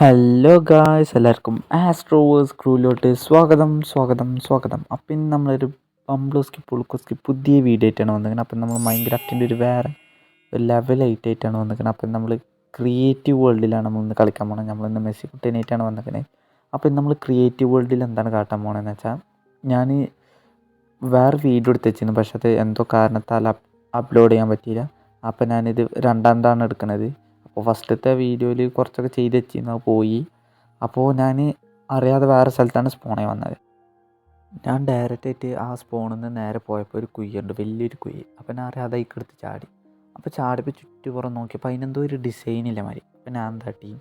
Hello guys, എല്ലാവർക്കും ആസ്ട്രോവേഴ്സ് ക്രൂവിലോട്ട് സ്വാഗതം. അപ്പം ഇന്ന് നമ്മളൊരു പംബ്ലോസ്കി പുളുക്കോസ്കി പുതിയ വീഡിയോ ആയിട്ടാണ് വന്നിരിക്കുന്നത്. അപ്പം നമ്മൾ മൈൻക്രാഫ്റ്റിൻ്റെ ഒരു വേറെ ഒരു ലെവൽ 8 ആയിട്ടാണ് വന്നിരിക്കുന്നത്. അപ്പം നമ്മൾ ക്രിയേറ്റീവ് വേൾഡിലാണ് നമ്മളിന്ന് കളിക്കാൻ പോകുന്നത്. നമ്മളിന്ന് മെസ്സി കുട്ടീനായിട്ടാണ് വന്നിരിക്കുന്നത്. അപ്പം നമ്മൾ ക്രിയേറ്റീവ് വേൾഡിൽ എന്താണ് കാട്ടാൻ പോകണമെന്ന് വെച്ചാൽ, ഞാൻ വേറെ വീഡിയോ എടുത്ത് വെച്ചിരുന്നു, പക്ഷെ അത് എന്തോ കാരണത്താൽ അപ്ലോഡ് ചെയ്യാൻ പറ്റിയില്ല. അപ്പം ഞാനിത് രണ്ടാമതാണ് എടുക്കുന്നത്. അപ്പോൾ ഫസ്റ്റത്തെ വീഡിയോയിൽ കുറച്ചൊക്കെ ചെയ്ത് വെച്ചിരുന്നു, പോയി. അപ്പോൾ ഞാൻ അറിയാതെ വേറെ സ്ഥലത്താണ് സ്പോണായി വന്നത്. ഞാൻ ഡയറക്റ്റായിട്ട് ആ സ്പോണിൽ നിന്ന് നേരെ പോയപ്പോൾ ഒരു കുയ്യുണ്ട്, വലിയൊരു കുയ്യ്. അപ്പോൾ ഞാൻ അറിയാതെ അതിക്കെടുത്ത് ചാടി. അപ്പോൾ ചാടിയപ്പോൾ ചുറ്റുപുറം നോക്കിയപ്പോൾ അതിനെന്തോ ഒരു ഡിസൈനില്ല മാതിരി. അപ്പോൾ ഞാൻ തട്ടി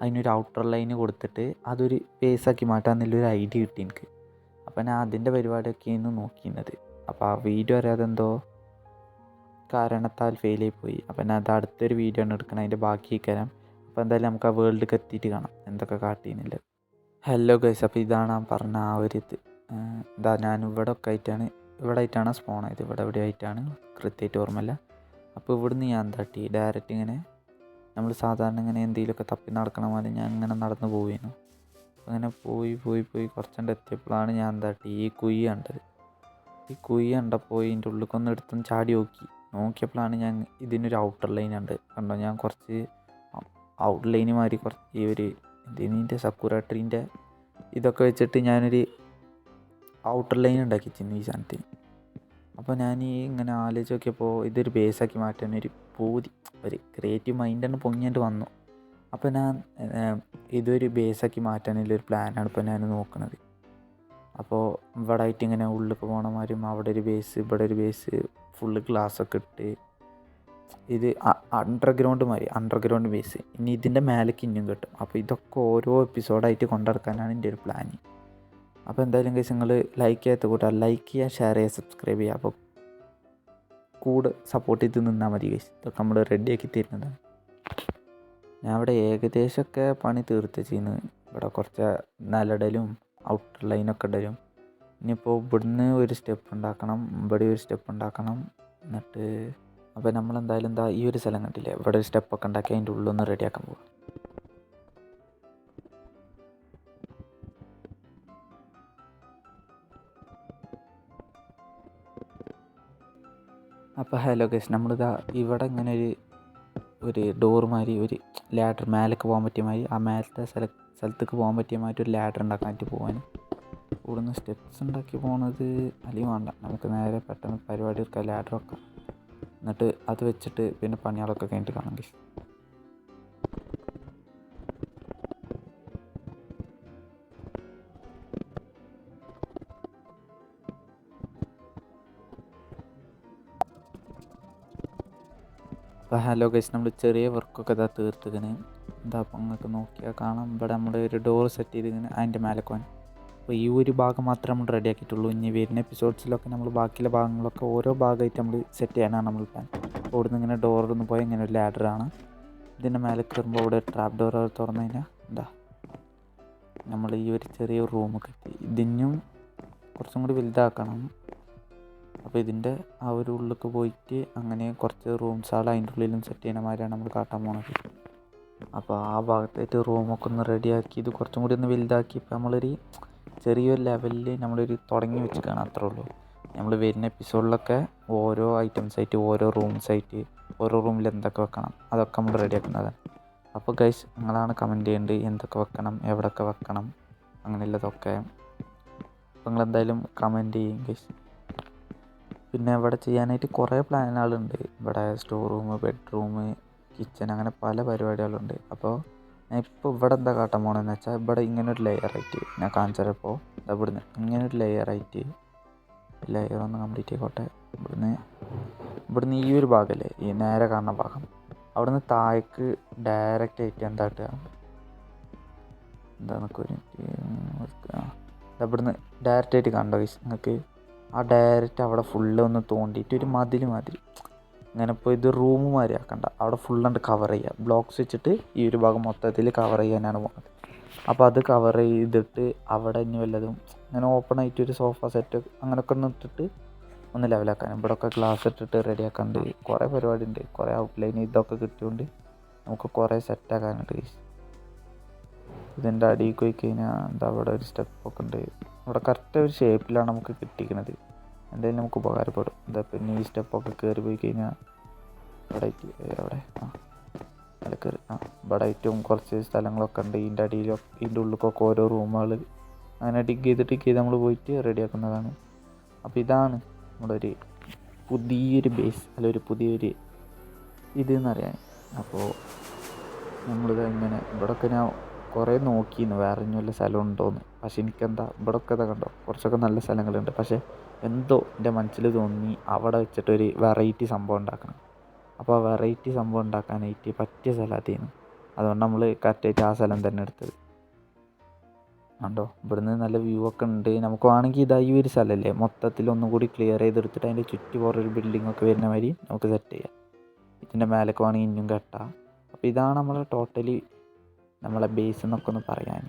അതിനൊരു ഔട്ടർ ലൈന് കൊടുത്തിട്ട് അതൊരു ബേസാക്കി മാറ്റാമെന്നുള്ളൊരു ഐഡിയ കിട്ടി എനിക്ക്. അപ്പോൾ ഞാൻ അതിൻ്റെ പരിപാടിയൊക്കെയാണ് നോക്കിയിരുന്നത്. അപ്പോൾ ആ വീഡിയോ അറിയാതെ എന്തോ കാരണത്താൽ ഫെയിലായി പോയി. അപ്പം ഞാൻ അത് അടുത്തൊരു വീഡിയോ ആണ് എടുക്കണം, അതിൻ്റെ ബാക്കി തരാം. അപ്പോൾ എന്തായാലും നമുക്ക് ആ വേൾഡിലേക്ക് എത്തിയിട്ട് കാണാം എന്തൊക്കെ കാട്ടിയെന്നില്ല. ഹലോ ഗൈസ്, അപ്പോൾ ഇതാണ് ഞാൻ പറഞ്ഞ ആ ഒരു ഇത്. ഇതാ ഞാൻ ഇവിടെ ആയിട്ടാണ് സ്പോൺ ആയത്. ഇവിടെ ആയിട്ടാണ്, കൃത്യമായിട്ട് ഓർമ്മയില്ല. അപ്പോൾ ഇവിടുന്ന് ഞാൻ തട്ടി ഡയറക്റ്റ് ഇങ്ങനെ നമ്മൾ സാധാരണ ഇങ്ങനെ എന്തെങ്കിലുമൊക്കെ തപ്പി നടക്കണ പോലെ ഞാൻ ഇങ്ങനെ നടന്നു പോയിരുന്നു. അങ്ങനെ പോയി കുറച്ചുകൊണ്ട് എത്തിയപ്പോഴാണ് ഞാൻ തട്ടി ഈ കുയ്യ് കണ്ടത്. ഈ കുയ്യ് കണ്ടപ്പോൾ ഇതിൻ്റെ ഉള്ളിലേക്കൊന്ന് എടുത്തൊന്ന് ചാടി നോക്കിയപ്പോഴാണ് ഞാൻ ഇതിനൊരു ഔട്ടർ ലൈൻ ഉണ്ട് കണ്ടോ. ഞാൻ കുറച്ച് ഔട്ടർ ലൈന് മാതിരി കുറച്ച് ഈ ഒരു ഇതിൻ്റെ സക്കുറ ട്രീൻ്റെ ഇതൊക്കെ വെച്ചിട്ട് ഞാനൊരു ഔട്ടർ ലൈൻ ഉണ്ടാക്കി ഈ സാധനത്തിന്. അപ്പോൾ ഞാൻ ഇങ്ങനെ ആലോചിച്ച് നോക്കിയപ്പോൾ ഇതൊരു ബേസാക്കി മാറ്റാൻ ഒരു ക്രിയേറ്റീവ് മൈൻഡ് തന്നെ പൊങ്ങിയിട്ട് വന്നു. അപ്പോൾ ഞാൻ ഇതൊരു ബേസാക്കി മാറ്റാനുള്ളൊരു പ്ലാനാണ് ഇപ്പോൾ ഞാൻ നോക്കുന്നത്. അപ്പോൾ ഇവിടെ ആയിട്ട് ഇങ്ങനെ ഉള്ളിലേക്ക് പോകണ മാതിരി അവിടെ ഒരു ബേസ്, ഇവിടെ ഒരു ബേസ്, ഫുള്ള് ഗ്ലാസ്സൊക്കെ ഇട്ട് ഇത് അണ്ടർഗ്രൗണ്ട് ബേസ്. ഇനി ഇതിൻ്റെ മേലേക്ക് ഇനിയും കിട്ടും. അപ്പോൾ ഇതൊക്കെ ഓരോ എപ്പിസോഡായിട്ട് കൊണ്ടുനടക്കാനാണ് എൻ്റെ ഒരു പ്ലാന്. അപ്പോൾ എന്തായാലും ഗൈസ്, നിങ്ങൾ ലൈക്ക് ചെയ്യാത്ത കൂട്ടാ ലൈക്ക് ചെയ്യുക, ഷെയർ ചെയ്യുക, സബ്സ്ക്രൈബ് ചെയ്യുക. അപ്പോൾ കൂടെ സപ്പോർട്ട് ചെയ്ത് നിന്നാൽ മതി ഗൈസ്. ഇതൊക്കെ നമ്മൾ റെഡിയാക്കി തരുന്നതാണ്. ഞാൻ ഇവിടെ ഏകദേശമൊക്കെ പണി തീർത്ത് ചെയ്യുന്നത്. ഇവിടെ കുറച്ച് നിലടലും ഔട്ടർ ലൈനൊക്കെ ഇടലും. ഇനിയിപ്പോൾ ഇവിടുന്ന് ഒരു സ്റ്റെപ്പ് ഉണ്ടാക്കണം, ഇവിടെ ഒരു സ്റ്റെപ്പ് ഉണ്ടാക്കണം. എന്നിട്ട് അപ്പോൾ നമ്മളെന്തായാലും ഈ ഒരു സ്ഥലം കണ്ടില്ലേ, ഇവിടെ ഒരു സ്റ്റെപ്പൊക്കെ ഉണ്ടാക്കി അതിൻ്റെ ഉള്ളൊന്ന് റെഡിയാക്കാൻ പോകും. അപ്പോൾ ഹലോ ഗൈസ്, നമ്മളിതാ ഇവിടെ ഇങ്ങനെ ഒരു ഡോർ മാതിരി ഒരു ലാഡർ മേലേക്ക് പോകാൻ പറ്റിയ മാതിരി, ആ മേലത്തെ സ്ഥലത്തേക്ക് പോകാൻ പറ്റിയ മാതിരി ഒരു ലാഡർ ഉണ്ടാക്കാനായിട്ട് പോകാൻ ഇവിടുന്ന് സ്റ്റെപ്സ് ഉണ്ടാക്കി പോകുന്നത് അല്ലെങ്കിൽ വേണ്ട, നമുക്ക് നേരെ പെട്ടെന്ന് പരിപാടി എടുക്കാം, ലാഡർ വെക്കാം. എന്നിട്ട് അത് വെച്ചിട്ട് പിന്നെ പണികളൊക്കെ കഴിഞ്ഞിട്ട് കാണാം ഗൈസ്. അപ്പോൾ ഹലോ ഗൈസ്, നമ്മൾ ചെറിയ വർക്കൊക്കെ തീർത്തിങ്ങനെ അപ്പോൾ നിങ്ങൾക്ക് നോക്കിയാൽ കാണാം. ഇവിടെ നമ്മൾ ഒരു ഡോർ സെറ്റ് ചെയ്തിങ്ങനെ അതിൻ്റെ മേലെ പോകാൻ. അപ്പോൾ ഈ ഒരു ഭാഗം മാത്രമേ നമ്മൾ റെഡി ആക്കിയിട്ടുള്ളൂ. ഇനി വരുന്ന എപ്പിസോഡ്സിലൊക്കെ നമ്മൾ ബാക്കിയുള്ള ഭാഗങ്ങളൊക്കെ ഓരോ ഭാഗമായിട്ട് നമ്മൾ സെറ്റ് ചെയ്യാനാണ് നമ്മൾ പ്ലാൻ. അപ്പോൾ ഇവിടുന്ന് ഇങ്ങനെ ഡോറിന്ന് പോയി ഇങ്ങനെ ഒരു ലാഡറാണ്. ഇതിൻ്റെ മേലെ കയറുമ്പോൾ ഇവിടെ ട്രാപ്പ് ഡോർ തുറന്നു കഴിഞ്ഞാൽ നമ്മൾ ഈ ഒരു ചെറിയ റൂം കിട്ടി. ഇതിനും കുറച്ചും കൂടി വലുതാക്കണം. അപ്പോൾ ഇതിൻ്റെ ആ ഒരു ഉള്ളിലേക്ക് പോയിട്ട് അങ്ങനെ കുറച്ച് റൂംസാൾ അതിൻ്റെ ഉള്ളിലും സെറ്റ് ചെയ്യുന്ന മാതിരിയാണ് നമ്മൾ കാട്ടാൻ പോകുന്നത്. അപ്പോൾ ആ ഭാഗത്തായിട്ട് റൂമൊക്കെ ഒന്ന് റെഡിയാക്കി ഇത് കുറച്ചും കൂടി ഒന്ന് വലുതാക്കി ഇപ്പോൾ നമ്മളൊരു ചെറിയൊരു ലെവലിൽ നമ്മളൊരു തുടങ്ങി വെച്ചിട്ടാണ്, അത്രേ ഉള്ളൂ. നമ്മൾ വരുന്ന എപ്പിസോഡിലൊക്കെ ഓരോ ഐറ്റംസായിട്ട് ഓരോ റൂംസായിട്ട് ഓരോ റൂമിൽ എന്തൊക്കെ വെക്കണം അതൊക്കെ നമ്മൾ റെഡിയാക്കുന്നതാണ്. അപ്പോൾ ഗൈസ്, നിങ്ങളാണ് കമൻറ്റ് ചെയ്യേണ്ടത് എന്തൊക്കെ വെക്കണം, എവിടെയൊക്കെ വെക്കണം, അങ്ങനെയുള്ളതൊക്കെ. അപ്പോൾ നിങ്ങളെന്തായാലും കമൻറ്റ് ചെയ്യും ഗൈസ്. പിന്നെ ഇവിടെ ചെയ്യാനായിട്ട് കുറേ പ്ലാനുകളുണ്ട്. ഇവിടെ സ്റ്റോർ റൂം, ബെഡ്റൂം, കിച്ചൺ, അങ്ങനെ പല പരിപാടികളുണ്ട്. അപ്പോൾ ഞാൻ ഇപ്പോൾ ഇവിടെ എന്താ കാട്ടാൻ പോകണമെന്ന് വെച്ചാൽ, ഇവിടെ ഇങ്ങനൊരു ലെയറായിട്ട് ഞാൻ കാണിച്ചപ്പോൾ ഇവിടുന്ന് ഇങ്ങനൊരു ലെയറായിട്ട് ലെയറൊന്ന് കംപ്ലീറ്റ് ആയിക്കോട്ടെ. ഇവിടുന്ന് ഈ ഒരു ഭാഗമല്ലേ, ഈ നേരെ കാണുന്ന ഭാഗം, അവിടുന്ന് താഴേക്ക് ഡയറക്റ്റായിട്ട് ഇവിടുന്ന് ഡയറക്റ്റായിട്ട് കണ്ടോ ഗൈസ് നിങ്ങൾക്ക്. ആ ഡയറക്റ്റ് അവിടെ ഫുള്ള് ഒന്ന് തോണ്ടിയിട്ട് ഒരു മതിൽ മാതിരി ഇങ്ങനെ ഇപ്പോൾ ഇത് റൂം മാതിരി ആക്കണ്ട, അവിടെ ഫുള്ളുണ്ട് കവർ ചെയ്യുക. ബ്ലോക്സ് വെച്ചിട്ട് ഈ ഒരു ഭാഗം മൊത്തത്തിൽ കവർ ചെയ്യാനാണ് പോകുന്നത്. അപ്പോൾ അത് കവർ ചെയ്തിട്ട് അവിടെ ഇനി വല്ലതും ഇങ്ങനെ ഓപ്പൺ ആയിട്ട് ഒരു സോഫ സെറ്റ് അങ്ങനെയൊക്കെ ഒന്ന് ഇട്ടിട്ട് ഒന്ന് ലെവലാക്കാൻ. ഇവിടെയൊക്കെ ഗ്ലാസ് ഇട്ടിട്ട് റെഡിയാക്കാണ്ട് കുറേ പരിപാടി ഉണ്ട്. കുറേ ഔട്ട്ലൈൻ ഇതൊക്കെ കിട്ടിയോണ്ട് നമുക്ക് കുറേ സെറ്റാക്കാനുണ്ട്. ഇതിൻ്റെ അടിയിൽ പോയി കഴിഞ്ഞാൽ എന്താ അവിടെ ഒരു സ്റ്റെപ്പൊക്കെ ഉണ്ട്. അവിടെ കറക്റ്റ് ഒരു ഷേപ്പിലാണ് നമുക്ക് കിട്ടിയിരിക്കുന്നത്. എന്തായാലും നമുക്ക് ഉപകാരപ്പെടും. എന്താ പിന്നെ ഈ സ്റ്റെപ്പൊക്കെ കയറി പോയി കഴിഞ്ഞാൽ ഇവിടെ അവിടെ അവിടെ കയറി ഇവിടെ ഏറ്റവും കുറച്ച് സ്ഥലങ്ങളൊക്കെ ഉണ്ട്. ഇതിൻ്റെ അടിയിലൊക്കെ ഇതിൻ്റെ ഉള്ളിലൊക്കെ ഓരോ റൂമുകൾ അങ്ങനെ ടിക്ക് ചെയ്ത് നമ്മൾ പോയിട്ട് റെഡിയാക്കുന്നതാണ്. അപ്പോൾ ഇതാണ് നമ്മുടെ ഒരു പുതിയൊരു ബേസ്, അല്ല ഒരു പുതിയൊരു ഇതെന്നറിയാൻ. അപ്പോൾ നമ്മളിത് ഇങ്ങനെ ഇവിടെയൊക്കെ ഞാൻ കുറേ നോക്കിയിരുന്നു വേറെ ഇനി വല്ല സ്ഥലം ഉണ്ടോയെന്ന്. പക്ഷെ എനിക്കെന്താ ഇവിടെയൊക്കെ ഇതാ കണ്ടോ കുറച്ചൊക്കെ നല്ല സ്ഥലങ്ങളുണ്ട്. പക്ഷേ എന്തോ എൻ്റെ മനസ്സിൽ തോന്നി അവിടെ വെച്ചിട്ടൊരു വെറൈറ്റി സംഭവം ഉണ്ടാക്കണം. അപ്പോൾ ആ വെറൈറ്റി സംഭവം ഉണ്ടാക്കാനായിട്ട് പറ്റിയ സ്ഥലം അതേനു. അതുകൊണ്ട് നമ്മൾ കറക്റ്റായിട്ട് ആ സ്ഥലം തന്നെ എടുത്തത്. കണ്ടോ ഇവിടുന്ന് നല്ല വ്യൂ ഒക്കെ ഉണ്ട്. നമുക്ക് വേണമെങ്കിൽ ഇതാ ഈ ഒരു സ്ഥലമല്ലേ മൊത്തത്തിൽ ഒന്നും കൂടി ക്ലിയർ ചെയ്തെടുത്തിട്ട് അതിൻ്റെ ചുറ്റി കുറേ ബിൽഡിംഗ് ഒക്കെ വരുന്ന മാതിരി നമുക്ക് സെറ്റ് ചെയ്യാം. ഇതിൻ്റെ മേലേക്ക് വേണമെങ്കിൽ ഇനിയും കെട്ടാം. അപ്പോൾ ഇതാണ് നമ്മളെ ടോട്ടലി നമ്മളെ ബേസ് എന്നൊക്കെ ഒന്ന് പറയാൻ.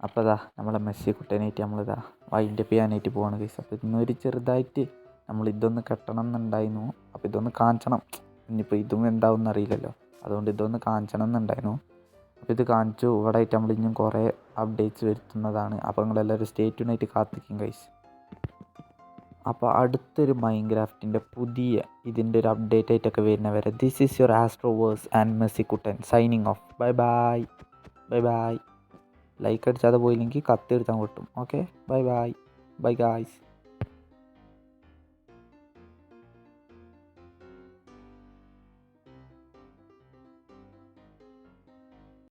അപ്പോൾ ഇതാ നമ്മളെ മെസ്സി കുട്ടനായിട്ട് നമ്മളിതാ വൈൻഡപ്പ് ചെയ്യാനായിട്ട് പോവാണ് ഗൈസ്. അപ്പോൾ ഇന്നൊരു ചെറുതായിട്ട് നമ്മൾ ഇതൊന്ന് കെട്ടണം എന്നുണ്ടായിരുന്നു. അപ്പോൾ ഇതൊന്ന് കാണിച്ചണം. ഇനിയിപ്പോൾ ഇതും എന്താവും എന്നറിയില്ലല്ലോ, അതുകൊണ്ട് ഇതൊന്ന് കാണിച്ചണം എന്നുണ്ടായിരുന്നു. അപ്പോൾ ഇത് കാണിച്ചു. ഇവിടെ ആയിട്ട് നമ്മൾ ഇനിയും കുറേ അപ്ഡേറ്റ്സ് വരുത്തുന്നതാണ്. അപ്പോൾ നിങ്ങളെല്ലാവരും സ്റ്റേ ട്യൂണായിട്ട് കാത്തിരിക്കും ഗൈസ്. അപ്പോൾ അടുത്തൊരു മൈൻക്രാഫ്റ്റിൻ്റെ പുതിയ ഇതിൻ്റെ ഒരു അപ്ഡേറ്റ് ആയിട്ടൊക്കെ വരുന്നവരെ this is your Astroverse and Messi Kuttan signing off. Bye bye bye bye. Like അടിച്ചാതെ പോയില്ലെങ്കിൽ കത്തെടുത്താൽ കിട്ടും. Okay bye bye bye guys.